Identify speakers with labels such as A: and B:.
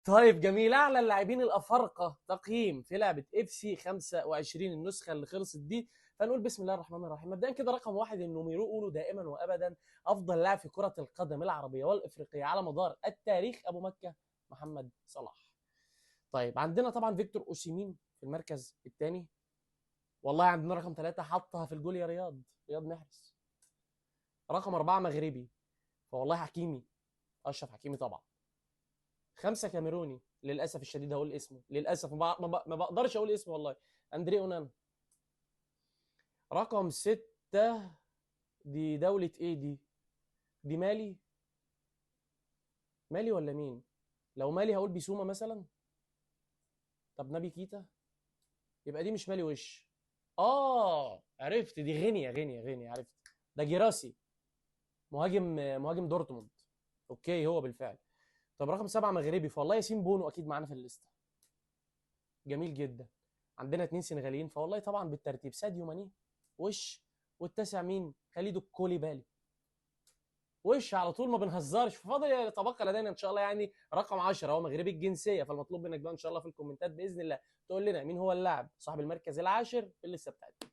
A: طيب جميل. اعلى اللاعبين الافارقه تقييم في لعبه اف سي 25 النسخه اللي خلصت دي. فنقول بسم الله الرحمن الرحيم. مبدئيا كده رقم واحد انهم يقولوا دائما وابدا افضل لاعب في كره القدم العربيه والافريقيه على مدار التاريخ ابو مكه محمد صلاح. طيب عندنا طبعا فيكتور اوسيمين في المركز الثاني. والله عندنا رقم ثلاثة حطها في الجول يا رياض محرز. رقم أربعة مغربي، فوالله حكيمي، أشرف حكيمي طبعا. خمسة كاميروني، للأسف الشديد هقول اسمه، للأسف ما بقدرش أقول اسمه والله. أندري أونانا. رقم ستة، دي دولة إيه دي؟ دي مالي. مالي ولا مين؟ لو مالي هقول بيسوما مثلا. طب نبي كيتا. يبقى دي مش مالي وش. عرفت، دي غينيا عرفت. ده جيراسي، مهاجم دورتموند. اوكي هو بالفعل. طب رقم سبعة مغربي، فوالله ياسين بونو اكيد معانا في الليسته. جميل جدا. عندنا اتنين سنغاليين، فوالله طبعا بالترتيب ساديو ماني وش. والتاسع مين؟ خليدو كوليبالي وش على طول، ما بنهزرش. ففاضل يتبقى لدينا ان شاء الله يعني رقم 10، هو مغربي الجنسيه. فالمطلوب منك بقى ان شاء الله في الكومنتات باذن الله تقول لنا مين هو اللاعب صاحب المركز العاشر في الليسته بتاعتنا.